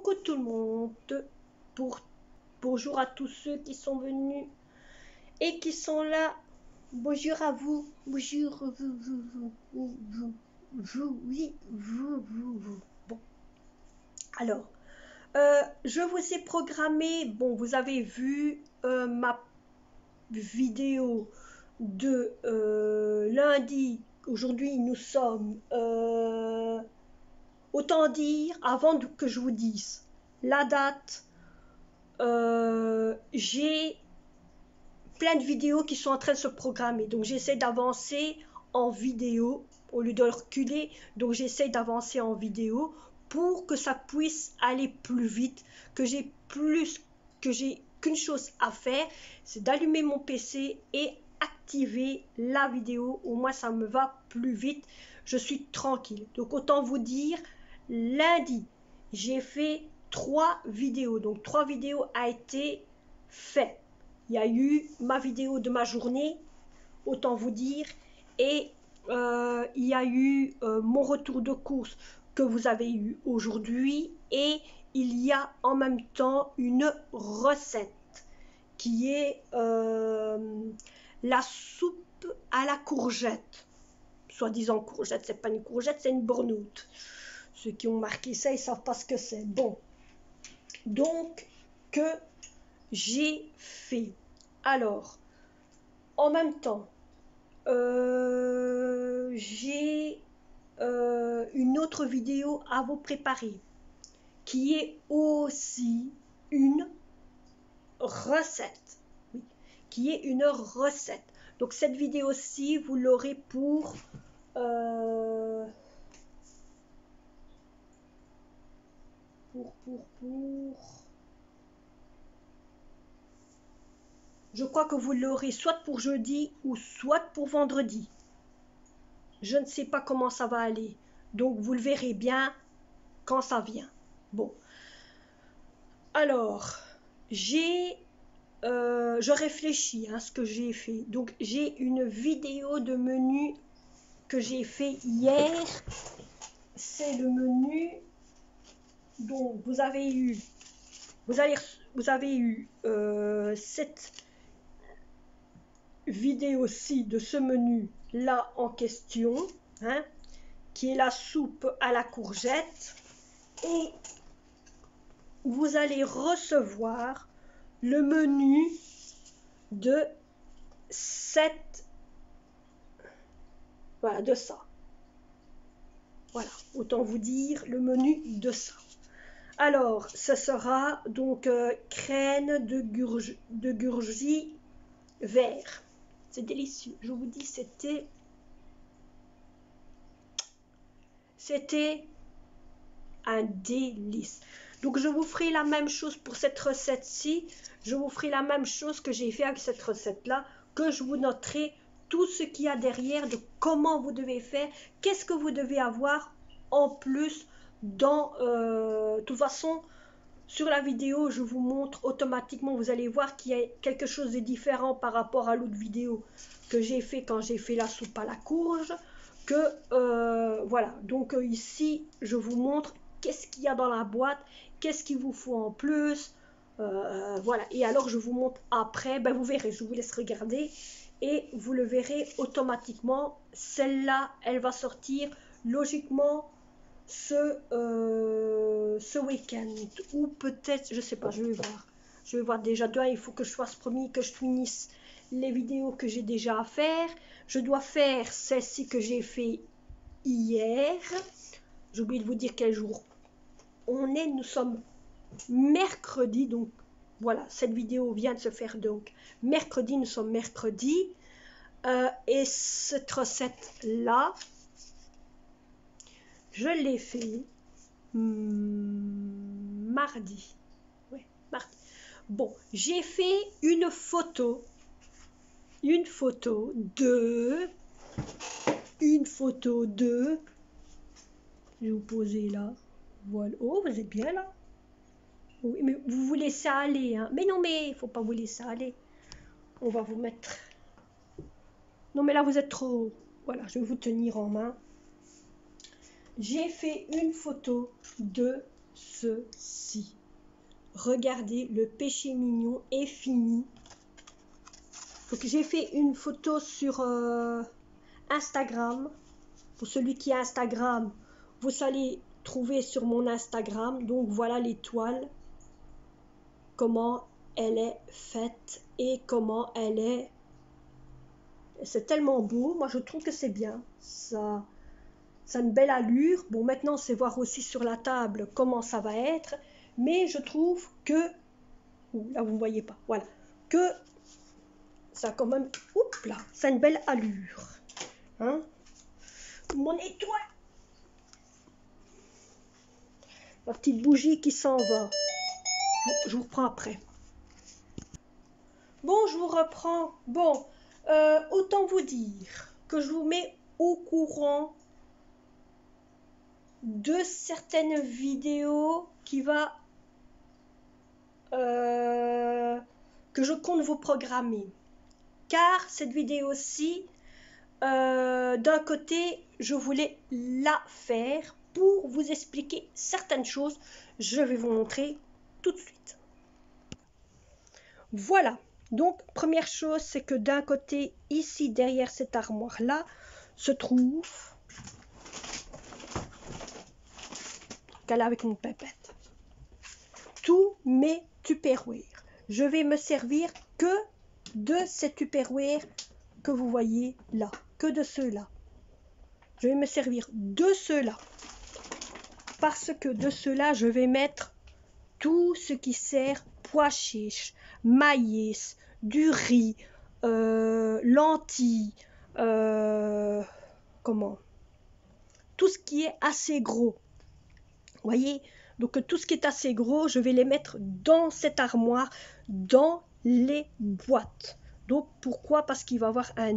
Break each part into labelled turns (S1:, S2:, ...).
S1: Coucou tout le monde, bonjour à tous ceux qui sont venus et qui sont là. Bonjour à vous, bonjour vous. Bon, alors, je vous ai programmé, bon, vous avez vu ma vidéo de lundi. Aujourd'hui, nous sommes... autant dire, avant que je vous dise la date, j'ai plein de vidéos qui sont en train de se programmer. Donc j'essaie d'avancer en vidéo au lieu de reculer. Donc j'essaie d'avancer en vidéo pour que ça puisse aller plus vite, que j'ai qu'une chose à faire, c'est d'allumer mon PC et activer la vidéo. Au moins ça me va plus vite. Je suis tranquille. Donc autant vous dire, lundi, j'ai fait 3 vidéos. Donc 3 vidéos a été fait. Il y a eu ma vidéo de ma journée, autant vous dire, et il y a eu mon retour de course que vous avez eu aujourd'hui, et il y a en même temps une recette qui est la soupe à la courgette. Soi-disant courgette, c'est pas une courgette, c'est une bornoute. Ceux qui ont marqué ça, ils savent pas ce que c'est. Bon, donc que j'ai fait. Alors, en même temps, j'ai une autre vidéo à vous préparer qui est aussi une recette. Oui, qui est une recette. Donc cette vidéo-ci, vous l'aurez pour je crois que vous l'aurez soit pour jeudi ou soit pour vendredi. Je ne sais pas comment ça va aller. Donc vous le verrez bien quand ça vient. Bon. Alors, je réfléchis à ce que j'ai fait. Donc j'ai une vidéo de menu que j'ai fait hier. C'est le menu dont vous avez eu cette vidéo-ci de ce menu là en question, hein, qui est la soupe à la courgette, et vous allez recevoir le menu de de ça. Voilà, autant vous dire le menu de ça. Alors, ce sera donc crème de Gurgis vert. C'est délicieux. Je vous dis, c'était un délice. Donc, je vous ferai la même chose pour cette recette-ci. Je vous ferai la même chose que j'ai fait avec cette recette-là, que je vous noterai tout ce qu'il y a derrière, de comment vous devez faire, qu'est-ce que vous devez avoir en plus dans... de toute façon, sur la vidéo, je vous montre automatiquement, vous allez voir qu'il y a quelque chose de différent par rapport à l'autre vidéo que j'ai fait quand j'ai fait la soupe à la courge. Voilà, donc ici, je vous montre qu'est-ce qu'il y a dans la boîte, qu'est-ce qu'il vous faut en plus. Voilà, et alors je vous montre après, ben vous verrez, je vous laisse regarder et vous le verrez automatiquement. Celle-là, elle va sortir logiquement ce week-end, ou peut-être, je sais pas, je vais voir déjà. Demain, il faut que je fasse promis que je finisse les vidéos que j'ai déjà à faire. Je dois faire celle-ci que j'ai fait hier. J'ai oublié de vous dire quel jour on est. Nous sommes mercredi, donc voilà, cette vidéo vient de se faire donc mercredi. Nous sommes mercredi, et cette recette là, je l'ai fait mardi. Ouais, mardi. Bon, j'ai fait une photo de... Je vais vous poser là. Voilà. Oh, vous êtes bien là. Oui, mais vous vous laissez aller, hein. Mais non, mais il faut pas vous laisser aller. On va vous mettre... Non, mais là, vous êtes trop haut. Voilà, je vais vous tenir en main. J'ai fait une photo de ceci. Regardez, le péché mignon est fini. Donc j'ai fait une photo sur Instagram. Pour celui qui a Instagram, vous allez trouver sur mon Instagram. Donc voilà l'étoile, comment elle est faite et comment elle est. C'est tellement beau, moi je trouve que c'est bien. Ça a une belle allure. Bon, maintenant c'est voir aussi sur la table comment ça va être. Mais je trouve que, là vous ne voyez pas, voilà, que ça a quand même, oups là, ça a une belle allure. Hein? Mon étoile, ma petite bougie qui s'en va. Je vous reprends après. Bon, je vous reprends. Bon, autant vous dire que je vous mets au courant de certaines vidéos que je compte vous programmer. Car cette vidéo-ci, d'un côté, je voulais la faire pour vous expliquer certaines choses. Je vais vous montrer tout de suite. Voilà. Donc, première chose, c'est que d'un côté, ici, derrière cette armoire-là, se trouve... avec une pipette. Tous mes Tupperware. Je vais me servir que de ces Tupperware que vous voyez là. Que de ceux-là. Je vais me servir de ceux-là. Parce que de ceux-là, je vais mettre tout ce qui sert pois chiches, maïs, du riz, lentilles, tout ce qui est assez gros. Voyez, donc tout ce qui est assez gros, je vais les mettre dans cette armoire, dans les boîtes. Donc pourquoi? Parce qu'il va y avoir un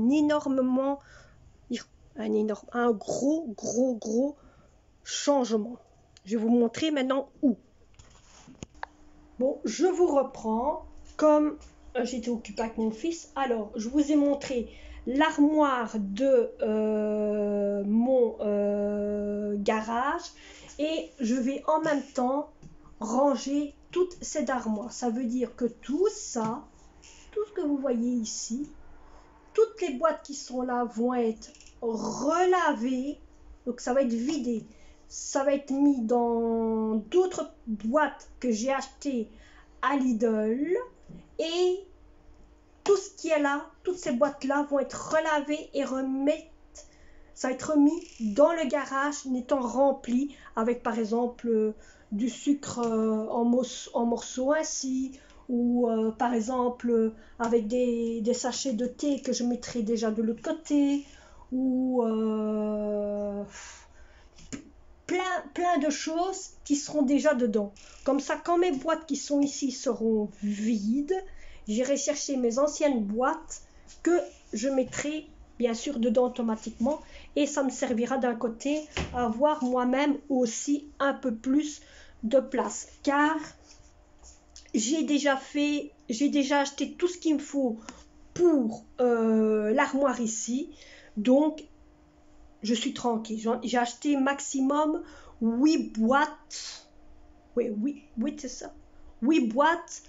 S1: gros changement. Je vais vous montrer maintenant où. Bon, je vous reprends. Comme j'étais occupée avec mon fils, alors je vous ai montré l'armoire de mon garage et je vais en même temps ranger toute cette armoire. Ça veut dire que tout ça, tout ce que vous voyez ici, toutes les boîtes qui sont là vont être relavées, donc ça va être vidé. Ça va être mis dans d'autres boîtes que j'ai achetées à Lidl et tout ce qui est là, toutes ces boîtes-là vont être relavées et ça va être remis dans le garage, n'étant rempli avec par exemple du sucre en morceaux ainsi, ou par exemple avec des sachets de thé que je mettrai déjà de l'autre côté, ou plein de choses qui seront déjà dedans. Comme ça, quand mes boîtes qui sont ici seront vides, j'irai chercher mes anciennes boîtes que je mettrai bien sûr dedans automatiquement et ça me servira d'un côté à avoir moi-même aussi un peu plus de place. Car j'ai déjà acheté tout ce qu'il me faut pour l'armoire ici. Donc, je suis tranquille. J'ai acheté maximum 8 boîtes. Oui, 8 c'est ça. 8 boîtes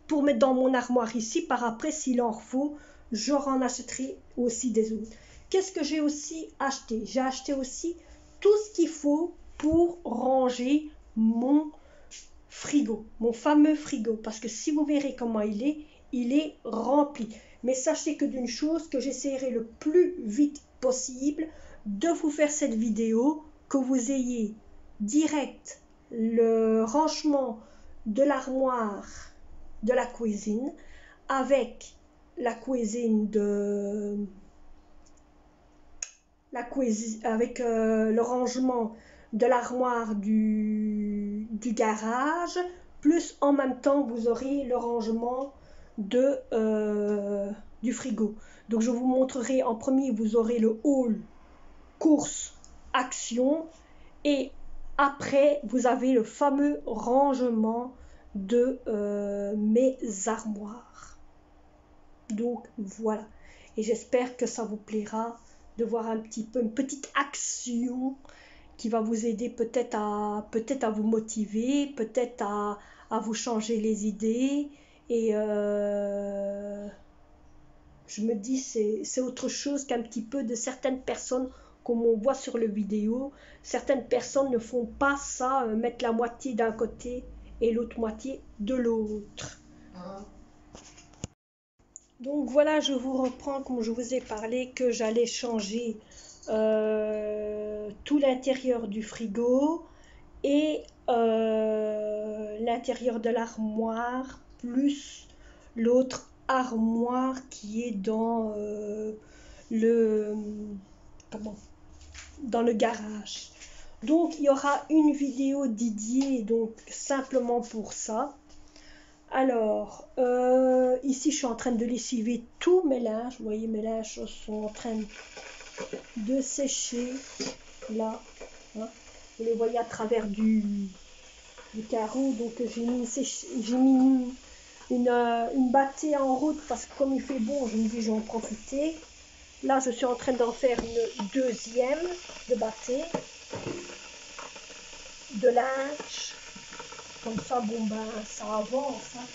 S1: pour mettre dans mon armoire ici. Par après, s'il en faut, j'en achèterai aussi des autres. Qu'est-ce que j'ai aussi acheté? J'ai acheté aussi tout ce qu'il faut pour ranger mon frigo. Mon fameux frigo. Parce que si vous verrez comment il est rempli. Mais sachez que d'une chose que j'essaierai le plus vite possible de vous faire cette vidéo, que vous ayez direct le rangement de l'armoire de la cuisine avec la cuisine avec le rangement de l'armoire du garage, plus en même temps vous aurez le rangement du frigo. Donc je vous montrerai en premier, vous aurez le hall course action et après vous avez le fameux rangement de mes armoires. Donc voilà, et j'espère que ça vous plaira de voir un petit peu une petite action qui va vous aider peut-être à vous motiver, peut-être à vous changer les idées. Et je me dis, c'est autre chose qu'un petit peu de certaines personnes, comme on voit sur le vidéo. Certaines personnes ne font pas ça, mettre la moitié d'un côté et l'autre moitié de l'autre. Donc voilà, je vous reprends, comme je vous ai parlé, que j'allais changer tout l'intérieur du frigo et l'intérieur de l'armoire, plus l'autre armoire qui est dans comment, dans le garage. Donc il y aura une vidéo dédiée donc simplement pour ça. Alors, ici je suis en train de lessiver tous mes linges. Vous voyez, mes linges sont en train de sécher là, hein. Vous les voyez à travers du carreau. Donc j'ai mis une bâtée en route parce que comme il fait bon, je me dis je vais en profiter. Là je suis en train d'en faire une deuxième de bâtée de linge. Comme ça, bon ben ça avance, hein.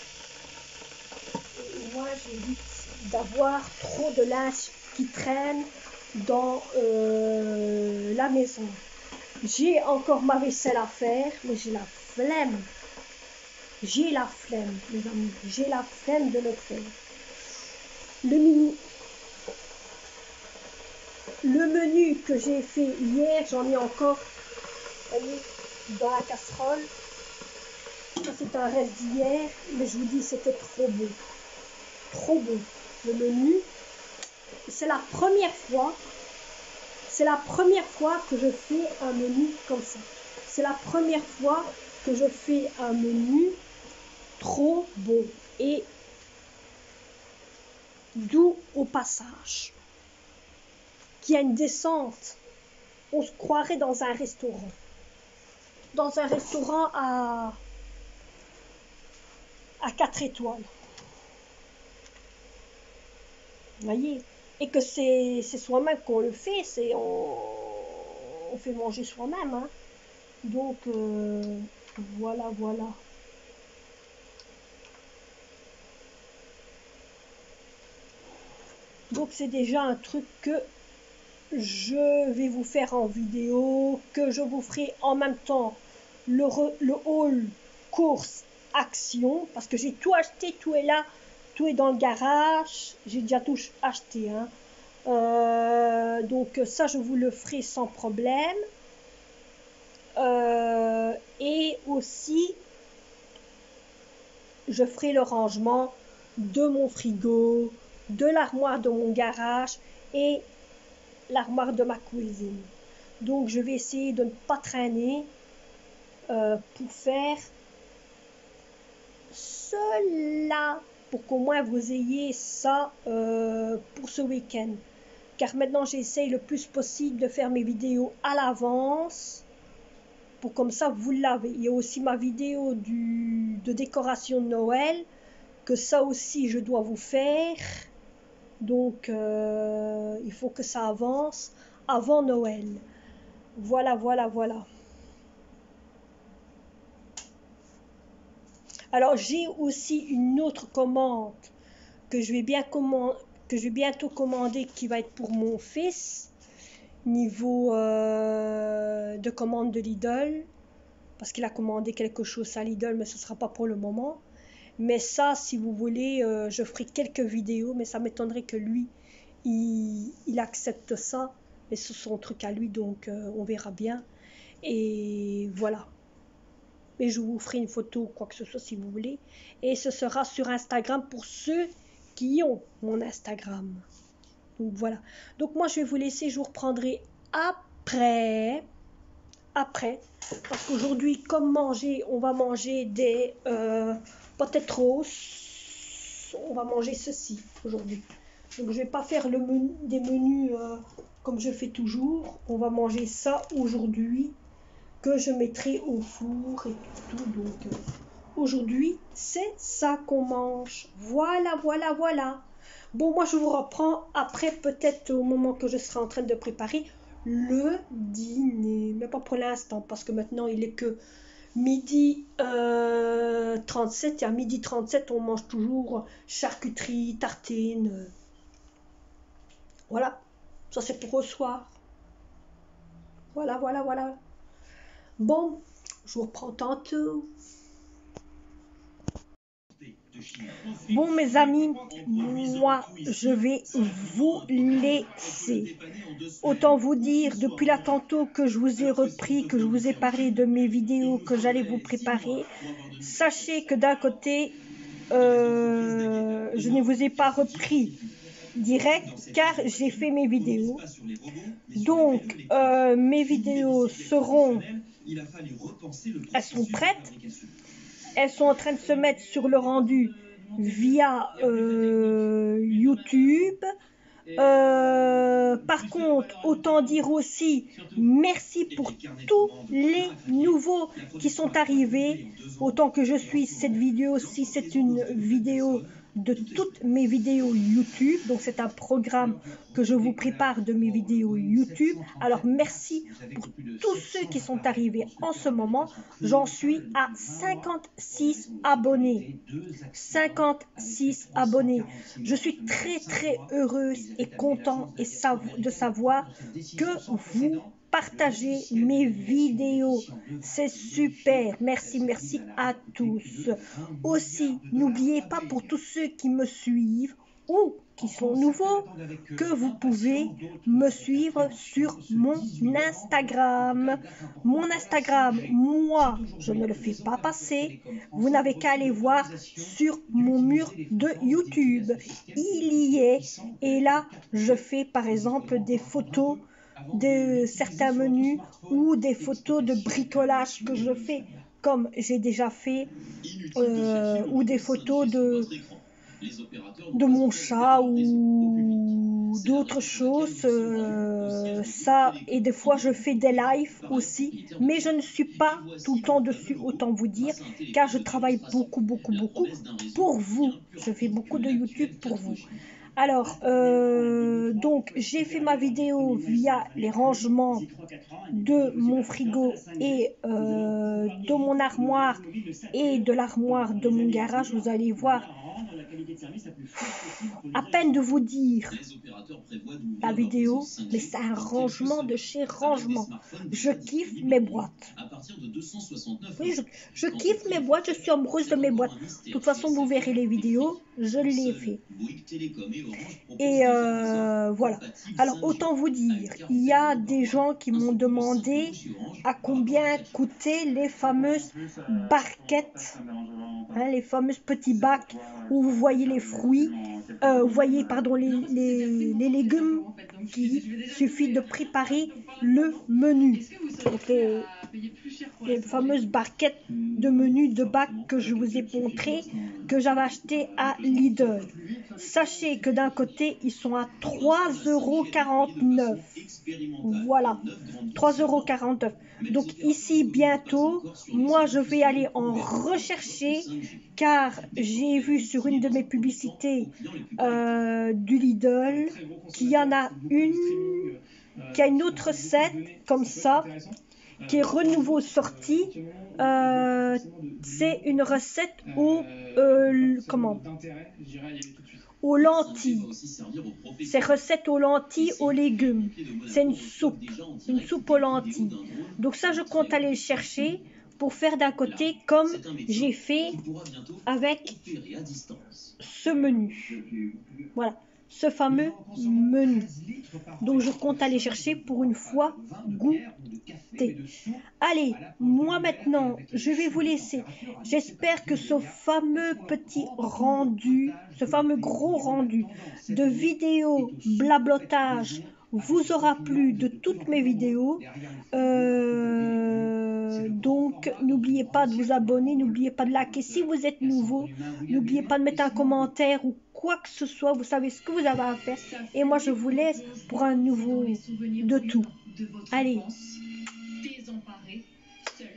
S1: Et moi j'évite d'avoir trop de linge qui traîne dans la maison. J'ai encore ma vaisselle à faire, mais j'ai la flemme. J'ai la flemme, les amis. J'ai la flemme de le faire. Le menu que j'ai fait hier, j'en ai encore, voyez, dans la casserole. Ça, c'est un reste d'hier, mais je vous dis, c'était trop beau. Trop beau. Le menu, c'est la première fois que je fais un menu comme ça. C'est la première fois que je fais un menu trop beau et doux au passage. Qui a une descente. On se croirait dans un restaurant. Dans un restaurant à 4 étoiles. Vous voyez? Et que c'est soi-même qu'on le fait, on fait manger soi-même, hein. Donc voilà. Donc c'est déjà un truc que je vais vous faire en vidéo, que je vous ferai en même temps le haul course action, parce que j'ai tout acheté, tout est là, tout est dans le garage, j'ai déjà tout acheté, hein. Donc ça je vous le ferai sans problème. Et aussi je ferai le rangement de mon frigo, de l'armoire de mon garage et l'armoire de ma cuisine. Donc je vais essayer de ne pas traîner pour faire cela, pour qu'au moins vous ayez ça pour ce week-end. Car maintenant j'essaye le plus possible de faire mes vidéos à l'avance, pour comme ça vous l'avez. Il y a aussi ma vidéo de décoration de Noël, que ça aussi je dois vous faire. Donc il faut que ça avance avant Noël. Voilà. Alors j'ai aussi une autre commande que je vais bientôt commander, qui va être pour mon fils, niveau de commande de Lidl, parce qu'il a commandé quelque chose à Lidl, mais ce ne sera pas pour le moment. Mais ça, si vous voulez, je ferai quelques vidéos, mais ça m'étonnerait que lui, il accepte ça. Mais c'est son truc à lui, donc on verra bien. Et voilà. Et je vous ferai une photo ou quoi que ce soit si vous voulez. Et ce sera sur Instagram pour ceux qui ont mon Instagram. Donc voilà. Donc moi, je vais vous laisser, je vous reprendrai après. Parce qu'aujourd'hui, comme manger, on va manger des potatoes. On va manger ceci aujourd'hui. Donc je vais pas faire des menus comme je fais toujours. On va manger ça aujourd'hui, que je mettrai au four et tout. Donc aujourd'hui, c'est ça qu'on mange. Voilà. Bon, moi je vous reprends après, peut-être au moment que je serai en train de préparer le dîner. Mais pas pour l'instant, parce que maintenant il est que midi 37. Et à midi 37, on mange toujours charcuterie, tartine. Voilà, ça c'est pour au soir. Voilà, voilà, voilà. Bon, je vous reprends tantôt. Bon, mes amis, moi, je vais vous laisser. Autant vous dire, depuis là tantôt que je vous ai repris, que je vous ai parlé de mes vidéos que j'allais vous préparer, sachez que d'un côté, je ne vous ai pas repris direct car j'ai fait mes vidéos. Donc, mes vidéos seront... Elles sont prêtes. Elles sont en train de se mettre sur le rendu via YouTube. Par contre, autant dire aussi merci pour tous les nouveaux qui sont arrivés. Autant que je suis cette vidéo-ci, c'est une vidéo de toutes mes vidéos YouTube. Donc c'est un programme que je vous prépare de mes vidéos YouTube. Alors merci pour tous ceux qui sont arrivés en ce moment. J'en suis à 56 abonnés. 56 abonnés. Je suis très très heureuse et content de savoir que vous partagez mes vidéos. C'est super. Merci, merci à tous. Aussi, n'oubliez pas pour tous ceux qui me suivent ou qui sont nouveaux, que vous pouvez me suivre sur mon Instagram. Mon Instagram, moi, je ne le fais pas passer. Vous n'avez qu'à aller voir sur mon mur de YouTube. Il y est. Et là, je fais par exemple des photos de certains menus ou des photos de bricolage que je fais, comme j'ai déjà fait, ou des photos de mon chat ou d'autres choses, ça, et des fois je fais des lives aussi, mais je ne suis pas tout le temps dessus, autant vous dire, car je travaille beaucoup pour vous. Je fais beaucoup de YouTube pour vous. Alors, donc j'ai fait ma vidéo via les rangements de mon frigo et de mon armoire et de l'armoire de mon garage. Vous allez voir, à peine de vous dire la vidéo, mais c'est un rangement de chez Rangement. Je kiffe mes boîtes. Oui, je kiffe mes boîtes, je suis amoureuse de mes boîtes. De toute façon, vous verrez les vidéos, je les fais. Et voilà. Alors, autant vous dire, il y a des gens qui m'ont demandé à combien coûtaient les fameuses barquettes, hein, les fameuses petits bacs où vous voyez les fruits, vous voyez, pardon, les légumes, qu'il suffit de préparer le menu. Donc, les fameuses barquettes de menu de bac que je vous ai montré, que j'avais acheté à Lidl. Sachez que d'un côté, ils sont à 3,49 €. Voilà, 3,49 €. Donc ici, bientôt, moi, je vais aller en rechercher, car j'ai vu sur une de mes publicités du Lidl qu'il y en a une, qui a une autre recette comme ça, qui est renouveau sortie. C'est une recette aux lentilles. C'est recette aux lentilles, aux légumes. C'est une soupe aux lentilles. Donc ça, je compte aller le chercher pour faire d'un côté comme j'ai fait avec ce menu. Voilà, ce fameux menu. Donc je compte aller chercher pour une fois goûter. Allez, moi maintenant, je vais vous laisser. J'espère que ce fameux petit rendu, ce fameux gros rendu de vidéo blablotage vous aura plu de toutes mes vidéos. Donc, n'oubliez pas de vous abonner, n'oubliez pas de liker si vous êtes nouveau, n'oubliez pas de mettre un commentaire ou quoi que ce soit, vous savez ce que vous avez à faire. Et moi, je vous laisse pour un nouveau de tout. Allez,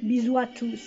S1: bisous à tous.